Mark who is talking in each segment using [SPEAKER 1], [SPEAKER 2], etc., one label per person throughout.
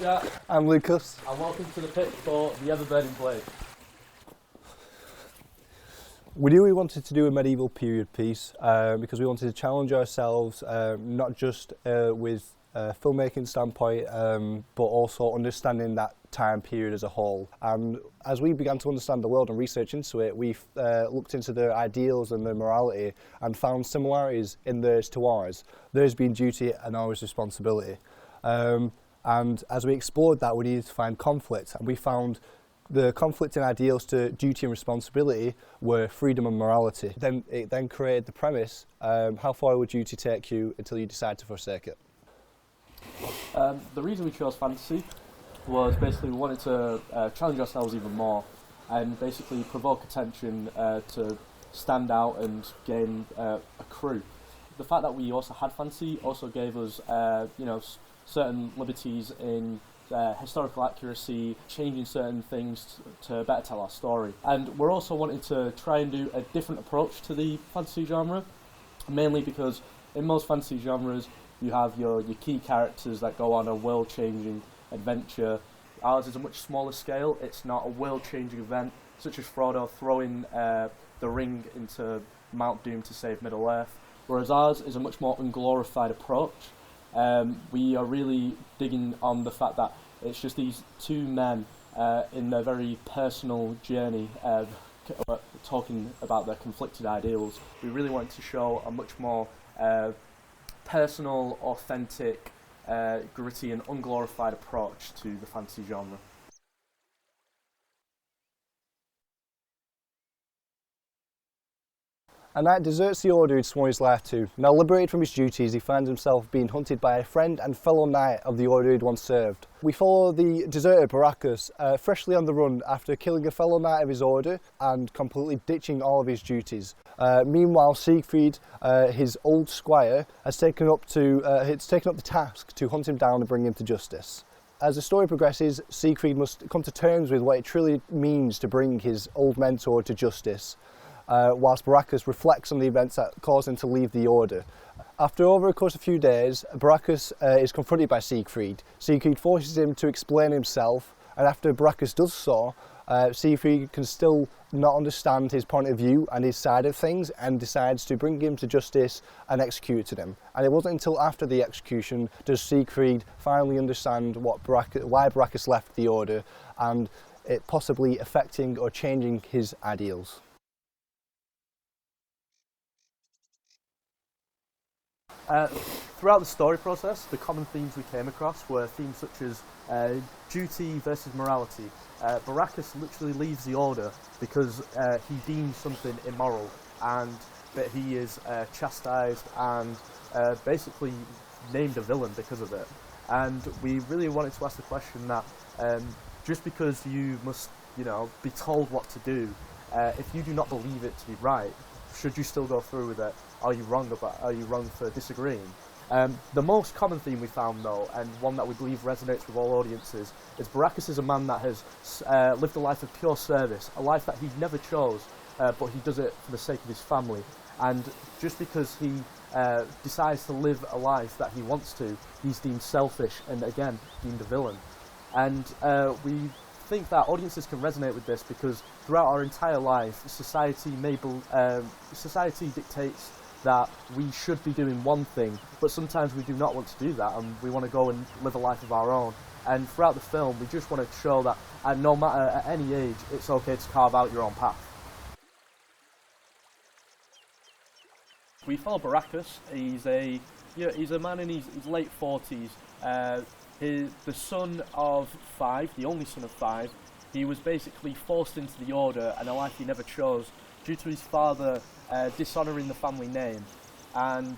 [SPEAKER 1] Jack.
[SPEAKER 2] I'm Lucas.
[SPEAKER 1] And welcome to the pitch for the Ever-Burning Blade.
[SPEAKER 2] We knew we wanted to do a medieval period piece because we wanted to challenge ourselves, not just with a filmmaking standpoint, but also understanding that time period as a whole. And as we began to understand the world and research into it, we looked into their ideals and their morality and found similarities in theirs to ours, theirs being duty and ours responsibility. And as we explored that, we needed to find conflict, and we found the conflicting ideals to duty and responsibility were freedom and morality. It then created the premise, how far would duty take you until you decide to forsake it?
[SPEAKER 1] The reason we chose fantasy was basically we wanted to challenge ourselves even more and basically provoke attention to stand out and gain a crew. The fact that we also had fantasy also gave us certain liberties in historical accuracy, changing certain things to better tell our story. And we're also wanting to try and do a different approach to the fantasy genre, mainly because in most fantasy genres you have your key characters that go on a world-changing adventure. Ours is a much smaller scale. It's not a world-changing event, such as Frodo throwing the ring into Mount Doom to save Middle-earth, whereas ours is a much more unglorified approach. We are really digging on the fact that it's just these two men in their very personal journey talking about their conflicted ideals. We really wanted to show a much more personal, authentic, gritty and unglorified approach to the fantasy genre.
[SPEAKER 2] A knight deserts the order he'd sworn his life to. Now liberated from his duties, he finds himself being hunted by a friend and fellow knight of the order he'd once served. We follow the deserter Baracus, freshly on the run after killing a fellow knight of his order and completely ditching all of his duties. Meanwhile, Siegfried, his old squire, has taken up the task to hunt him down and bring him to justice. As the story progresses, Siegfried must come to terms with what it truly means to bring his old mentor to justice. Whilst Baracus reflects on the events that caused him to leave the order. After over a course of a few days, Baracus is confronted by Siegfried. Siegfried forces him to explain himself, and after Baracus does so, Siegfried can still not understand his point of view and his side of things and decides to bring him to justice and execute him. And it wasn't until after the execution does Siegfried finally understand why Baracus left the order and it possibly affecting or changing his ideals.
[SPEAKER 1] Throughout the story process, the common themes we came across were themes such as duty versus morality. Baracus literally leaves the order because he deems something immoral and that he is chastised and basically named a villain because of it. And we really wanted to ask the question that just because you must, be told what to do, if you do not believe it to be right, should you still go through with it? Are you wrong for disagreeing? The most common theme we found, though, and one that we believe resonates with all audiences, is Baracus is a man that has lived a life of pure service, a life that he never chose, but he does it for the sake of his family. And just because he decides to live a life that he wants to, he's deemed selfish and, again, deemed a villain. And we think that audiences can resonate with this because throughout our entire life, society dictates that we should be doing one thing, but sometimes we do not want to do that and we want to go and live a life of our own. And throughout the film, we just want to show that no matter at any age, it's okay to carve out your own path. We follow Baracus. He's a man in his late 40s. The son of 5, the only son of 5, he was basically forced into the order and a life he never chose due to his father dishonouring the family name. And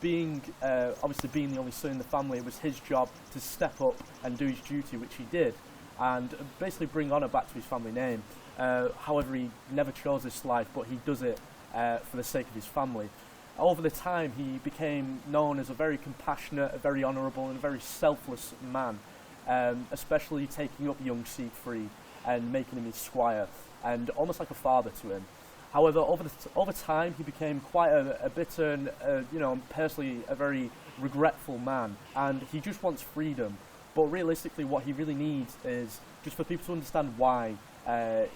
[SPEAKER 1] being the only son in the family, it was his job to step up and do his duty, which he did, and basically bring honour back to his family name. However, he never chose this life, but he does it for the sake of his family. Over the time, he became known as a very compassionate, a very honourable and a very selfless man, especially taking up young Siegfried and making him his squire, and almost like a father to him. However, over time, he became quite a bitter and, personally, a very regretful man, and he just wants freedom. But realistically, what he really needs is just for people to understand why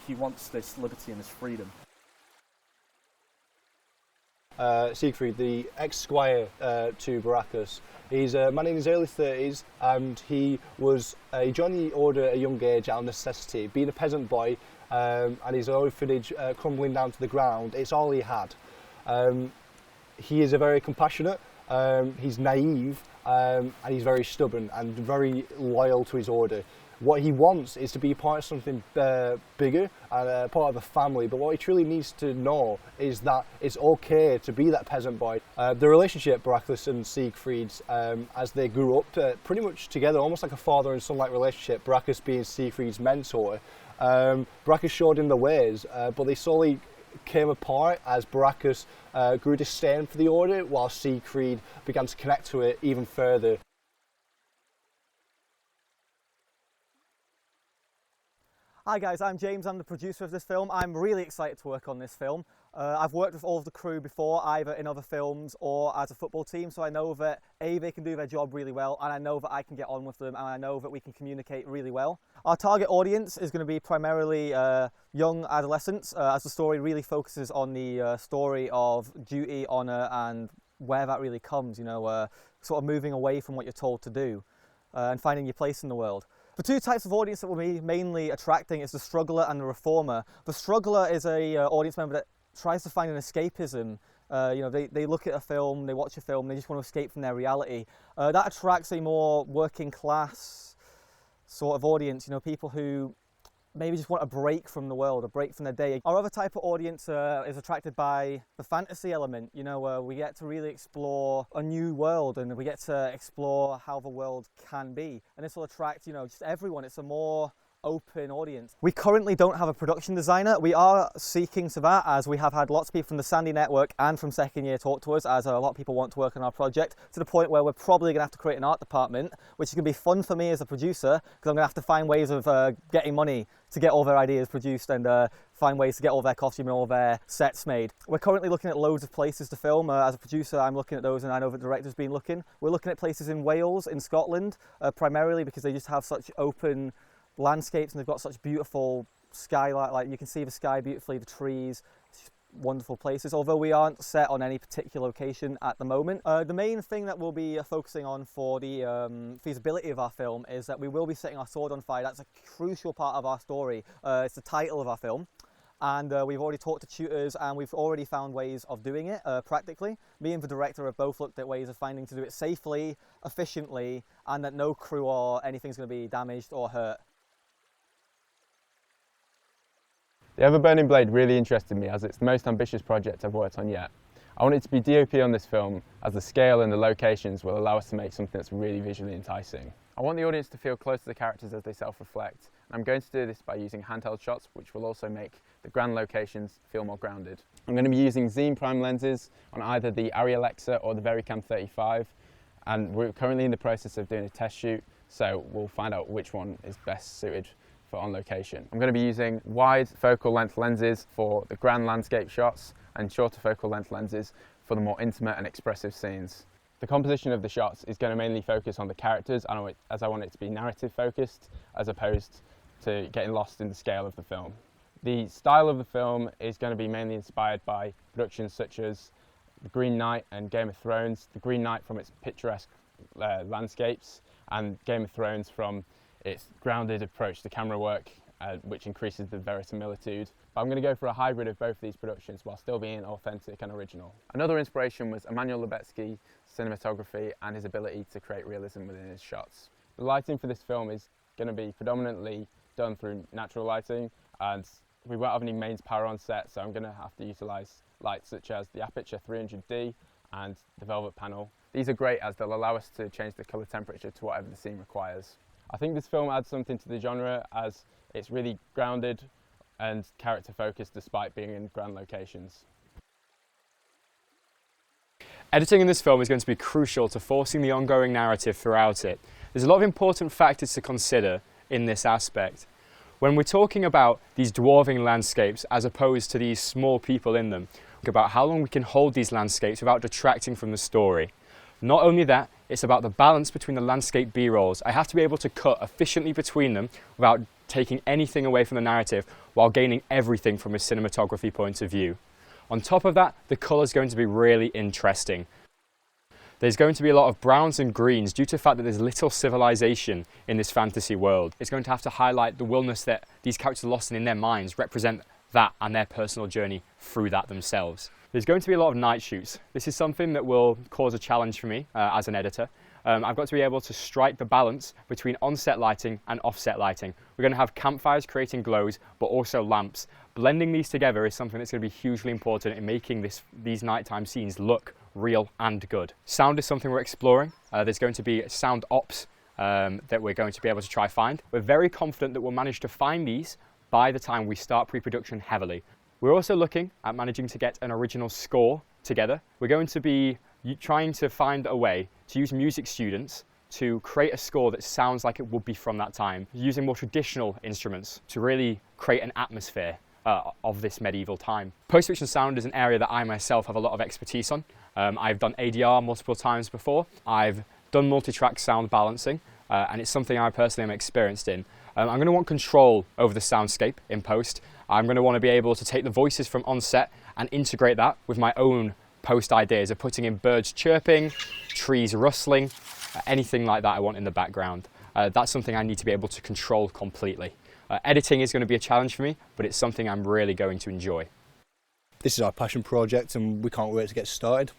[SPEAKER 1] he wants this liberty and this freedom.
[SPEAKER 2] Siegfried, the ex-squire to Baracus, he's a man in his early 30s, and he joined the order at a young age out of necessity. Being a peasant boy and his orphanage crumbling down to the ground, it's all he had. He is a very compassionate, he's naive, and he's very stubborn and very loyal to his order. What he wants is to be part of something bigger and part of a family, but what he truly needs to know is that it's okay to be that peasant boy. The relationship, Baracus and Siegfried's, as they grew up pretty much together, almost like a father and son-like relationship, Baracus being Siegfried's mentor. Baracus showed him the ways, but they slowly came apart as Baracus grew disdain for the order, while Siegfried began to connect to it even further.
[SPEAKER 3] Hi guys, I'm James, I'm the producer of this film. I'm really excited to work on this film. I've worked with all of the crew before, either in other films or as a football team, so I know that they can do their job really well, and I know that I can get on with them, and I know that we can communicate really well. Our target audience is going to be primarily young adolescents, as the story really focuses on the story of duty, honour, and where that really comes, you know, sort of moving away from what you're told to do and finding your place in the world. The two types of audience that we'll be mainly attracting is the struggler and the reformer. The struggler is a audience member that tries to find an escapism. You know, they look at a film, they watch a film, they just want to escape from their reality. That attracts a more working class sort of audience, you know, people who maybe just want a break from the world, a break from their day. Our other type of audience is attracted by the fantasy element. You know, we get to really explore a new world, and we get to explore how the world can be. And this will attract, you know, just everyone. It's a more open audience. We currently don't have a production designer. We are seeking to that, as we have had lots of people from the Sandy Network and from second year talk to us, as a lot of people want to work on our project, to the point where we're probably going to have to create an art department, which is going to be fun for me as a producer, because I'm going to have to find ways of getting money to get all their ideas produced and find ways to get all their costume and all their sets made. We're currently looking at loads of places to film. As a producer, I'm looking at those, and I know the director's been looking. We're looking at places in Wales, in Scotland, primarily because they just have such open landscapes and they've got such beautiful skylight, like you can see the sky beautifully, the trees, wonderful places, although we aren't set on any particular location at the moment. The main thing that we'll be focusing on for the feasibility of our film is that we will be setting our sword on fire. That's a crucial part of our story. It's the title of our film. And we've already talked to tutors, and we've already found ways of doing it practically. Me and the director have both looked at ways of finding to do it safely, efficiently, and that no crew or anything's going to be damaged or hurt.
[SPEAKER 4] The Ever Burning Blade really interested me, as it's the most ambitious project I've worked on yet. I wanted to be DOP on this film, as the scale and the locations will allow us to make something that's really visually enticing. I want the audience to feel close to the characters as they self-reflect, and I'm going to do this by using handheld shots, which will also make the grand locations feel more grounded. I'm going to be using Zoom Prime lenses on either the Arri Alexa or the VariCam 35, and we're currently in the process of doing a test shoot, so we'll find out which one is best suited for on location. I'm going to be using wide focal length lenses for the grand landscape shots and shorter focal length lenses for the more intimate and expressive scenes. The composition of the shots is going to mainly focus on the characters, as I want it to be narrative focused as opposed to getting lost in the scale of the film. The style of the film is going to be mainly inspired by productions such as The Green Knight and Game of Thrones. The Green Knight from its picturesque landscapes, and Game of Thrones from its grounded approach to camera work, which increases the verisimilitude. But I'm going to go for a hybrid of both these productions while still being authentic and original. Another inspiration was Emmanuel Lubetsky's cinematography and his ability to create realism within his shots. The lighting for this film is going to be predominantly done through natural lighting, and we won't have any mains power on set, so I'm going to have to utilise lights such as the Aperture 300D and the Velvet panel. These are great as they'll allow us to change the colour temperature to whatever the scene requires. I think this film adds something to the genre, as it's really grounded and character focused despite being in grand locations.
[SPEAKER 5] Editing in this film is going to be crucial to forcing the ongoing narrative throughout it. There's a lot of important factors to consider in this aspect. When we're talking about these dwarving landscapes as opposed to these small people in them, about how long we can hold these landscapes without detracting from the story. Not only that, It's about the balance between the landscape B-rolls. I have to be able to cut efficiently between them without taking anything away from the narrative while gaining everything from a cinematography point of view. On top of that, the colour's going to be really interesting. There's going to be a lot of browns and greens due to the fact that there's little civilization in this fantasy world. It's going to have to highlight the wilderness that these characters are lost in their minds, represent that and their personal journey through that themselves. There's going to be a lot of night shoots. This is something that will cause a challenge for me as an editor. I've got to be able to strike the balance between on-set lighting and off-set lighting. We're going to have campfires creating glows, but also lamps. Blending these together is something that's going to be hugely important in making these nighttime scenes look real and good. Sound is something we're exploring. There's going to be sound ops that we're going to be able to try find. We're very confident that we'll manage to find these by the time we start pre-production heavily. We're also looking at managing to get an original score together. We're going to be trying to find a way to use music students to create a score that sounds like it would be from that time, using more traditional instruments to really create an atmosphere of this medieval time. Post-production sound is an area that I myself have a lot of expertise on. I've done ADR multiple times before. I've done multi-track sound balancing, and it's something I personally am experienced in. I'm going to want control over the soundscape in post. I'm going to want to be able to take the voices from on set and integrate that with my own post ideas of putting in birds chirping, trees rustling, anything like that I want in the background. That's something I need to be able to control completely. Editing is going to be a challenge for me, but it's something I'm really going to enjoy.
[SPEAKER 2] This is our passion project and we can't wait to get started.